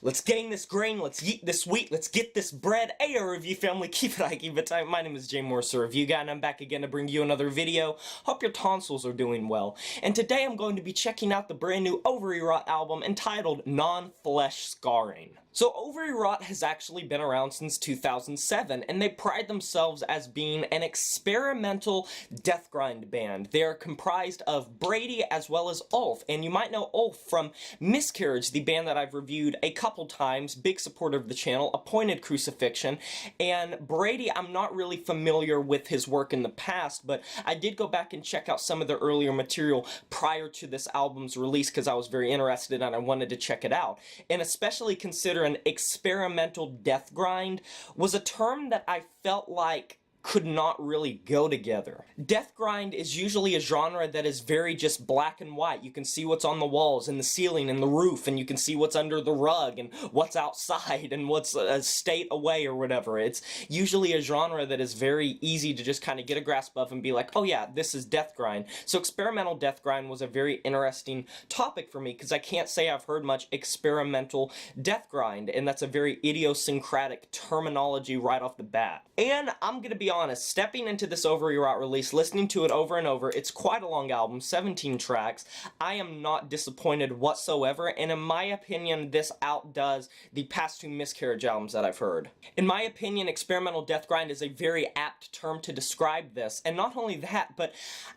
Let's gain this grain, let's eat this wheat, let's get this bread. Ayo review family, keep it high, keep it tight. My name is Jay Morris, a review guy, and I'm back again to bring you another video. Hope your tonsils are doing well. And today I'm going to be checking out the brand new Ovaryrot album entitled Non-Flesh Scarring. So Ovaryrot has actually been around since 2007, and they pride themselves as being an experimental Deathgrind band. They are comprised of Brady as well as Ulf, and you might know Ulf from Miscarriage, the band that I've reviewed a couple times, big supporter of the channel, Appointed Crucifixion, and Brady, I'm not really familiar with his work in the past, but I did go back and check out some of their earlier material prior to this album's release because I was very interested and I wanted to check it out, and especially considering experimental Deathgrind was a term that I felt like could not really go together. Deathgrind is usually a genre that is very just black and white. You can see what's on the walls and the ceiling and the roof, and you can see what's under the rug and what's outside and what's a state away or whatever. It's usually a genre that is very easy to just kind of get a grasp of and be like, oh yeah, this is Deathgrind. So experimental Deathgrind was a very interesting topic for me because I can't say I've heard much experimental Deathgrind, and that's a very idiosyncratic terminology right off the bat. And I'm gonna be honest, stepping into this Ovaryrot release, listening to it over and over, it's quite a long album, 17 tracks. I am not disappointed whatsoever, and in my opinion, this outdoes the past two Miscarriage albums that I've heard. In my opinion, experimental Deathgrind is a very apt term to describe this, and not only that, but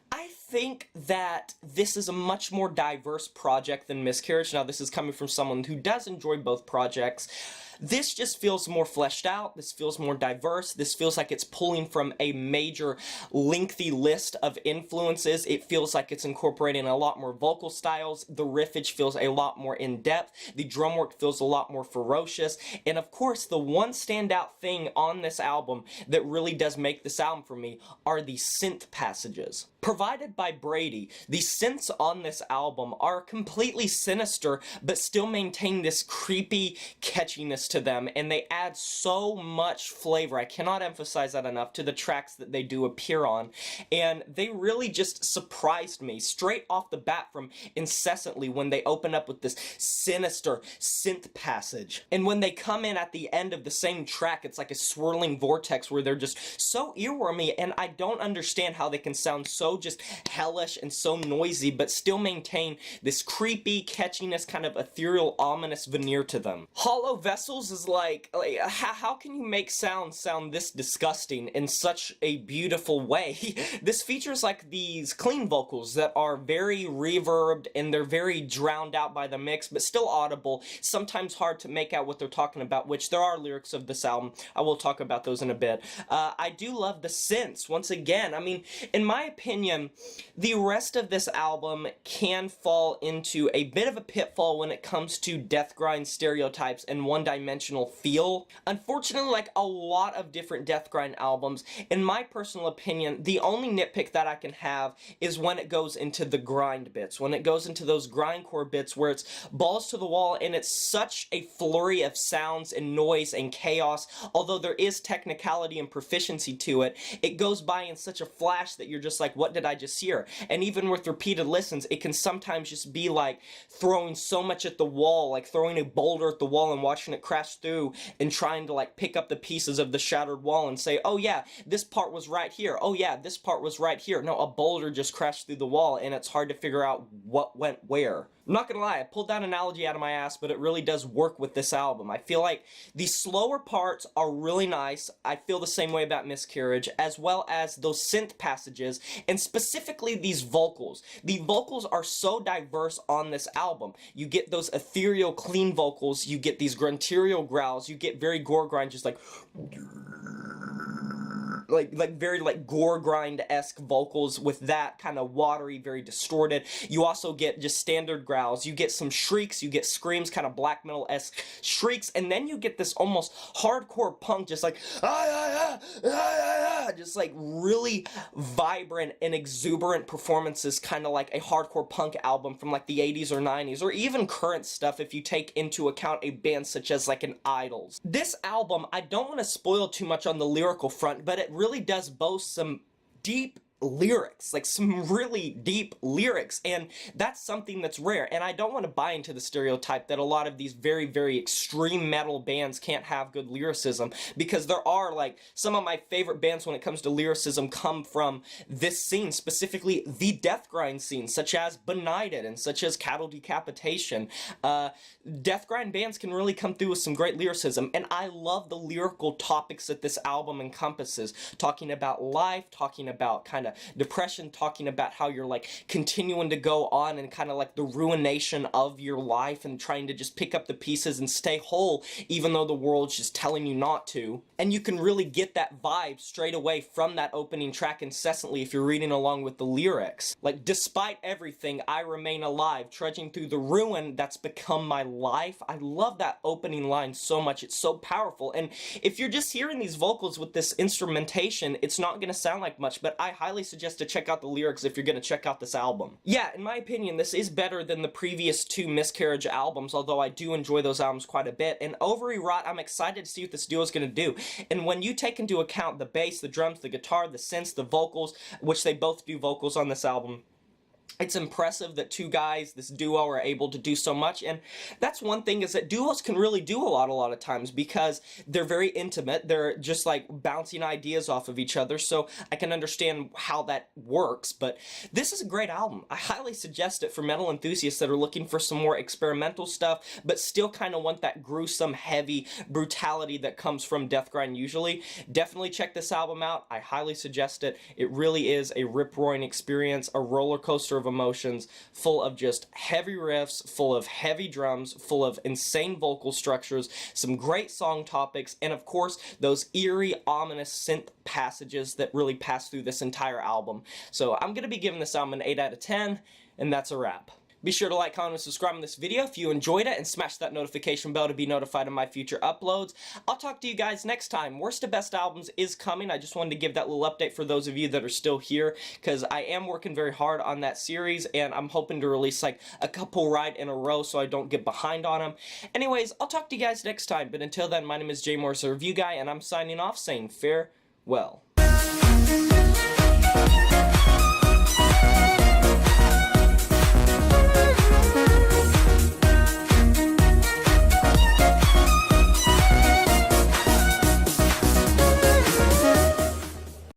I think that this is a much more diverse project than Miscarriage. Now, this is coming from someone who does enjoy both projects. This just feels more fleshed out, this feels more diverse, this feels like it's pulling from a major, lengthy list of influences. It feels like it's incorporating a lot more vocal styles, the riffage feels a lot more in-depth, the drum work feels a lot more ferocious, and of course, the one standout thing on this album that really does make this album for me are the synth passages. Provided by Brady, the synths on this album are completely sinister, but still maintain this creepy catchiness to them, and they add so much flavor, I cannot emphasize that enough, to the tracks that they do appear on, and they really just surprised me straight off the bat from Incessantly when they open up with this sinister synth passage. And when they come in at the end of the same track, it's like a swirling vortex where they're just so earwormy, and I don't understand how they can sound so just hellish and so noisy, but still maintain this creepy catchiness, kind of ethereal, ominous veneer to them. Hollow Vessels is like how can you make sound this disgusting in such a beautiful way? This features like these clean vocals that are very reverbed and they're very drowned out by the mix, but still audible, sometimes hard to make out what they're talking about, which there are lyrics of this album. I will talk about those in a bit. I do love the synths, once again. I mean, in my opinion, the rest of this album can fall into a bit of a pitfall when it comes to Deathgrind stereotypes and one-dimensional feel. Unfortunately, like a lot of different Deathgrind albums, in my personal opinion, the only nitpick that I can have is when it goes into the grind bits, when it goes into those grindcore bits where it's balls to the wall and it's such a flurry of sounds and noise and chaos. Although there is technicality and proficiency to it, it goes by in such a flash that you're just like, what did I just hear? And even with repeated listens, it can sometimes just be like throwing so much at the wall, like throwing a boulder at the wall and watching it crash through and trying to like pick up the pieces of the shattered wall and say, oh yeah, this part was right here. Oh yeah, this part was right here. No, a boulder just crashed through the wall and it's hard to figure out what went where. I'm not gonna lie, I pulled that analogy out of my ass, but it really does work with this album. I feel like the slower parts are really nice. I feel the same way about Miscarriage, as well as those synth passages, and specifically these vocals. The vocals are so diverse on this album. You get those ethereal, clean vocals, you get these grunterial growls, you get very gore grind, just like very like gore grind-esque vocals with that kind of watery, very distorted. You also get just standard growls, you get some shrieks, you get screams, kind of black metal-esque shrieks, and then you get this almost hardcore punk, just like just like really vibrant and exuberant performances, kind of like a hardcore punk album from like the 80s or 90s, or even current stuff if you take into account a band such as like an Idols. This album, I don't want to spoil too much on the lyrical front, but it really does boast some deep lyrics, like some really deep lyrics, and that's something that's rare. And I don't want to buy into the stereotype that a lot of these very, very extreme metal bands can't have good lyricism, because there are, like, some of my favorite bands when it comes to lyricism come from this scene, specifically the Deathgrind scene, such as Benighted and such as Cattle Decapitation. Deathgrind bands can really come through with some great lyricism, and I love the lyrical topics that this album encompasses, talking about life, talking about kind of depression, talking about how you're like continuing to go on and kind of like the ruination of your life and trying to just pick up the pieces and stay whole even though the world's just telling you not to. And you can really get that vibe straight away from that opening track, Incessantly, if you're reading along with the lyrics. Like, despite everything, I remain alive, trudging through the ruin that's become my life. I love that opening line so much. It's so powerful. And if you're just hearing these vocals with this instrumentation, it's not going to sound like much, but I highly suggest to check out the lyrics if you're going to check out this album. Yeah, in my opinion, this is better than the previous two Miscarriage albums, although I do enjoy those albums quite a bit. And Ovaryrot, I'm excited to see what this duo is going to do. And when you take into account the bass, the drums, the guitar, the synths, the vocals, which they both do vocals on this album, it's impressive that two guys, this duo, are able to do so much. And that's one thing, is that duos can really do a lot of times, because they're very intimate. They're just like bouncing ideas off of each other, so I can understand how that works. But this is a great album. I highly suggest it for metal enthusiasts that are looking for some more experimental stuff, but still kind of want that gruesome, heavy brutality that comes from Deathgrind usually. Definitely check this album out. I highly suggest it. It really is a rip-roaring experience, a roller coaster of emotions, full of just heavy riffs, full of heavy drums, full of insane vocal structures, some great song topics, and of course those eerie, ominous synth passages that really pass through this entire album. So I'm going to be giving this album an 8 out of 10, and that's a wrap. Be sure to like, comment, and subscribe on this video if you enjoyed it, and smash that notification bell to be notified of my future uploads. I'll talk to you guys next time. Worst to Best Albums is coming. I just wanted to give that little update for those of you that are still here, because I am working very hard on that series, and I'm hoping to release like a couple right in a row so I don't get behind on them. Anyways, I'll talk to you guys next time, but until then, my name is Jay Morris, a review guy, and I'm signing off saying farewell.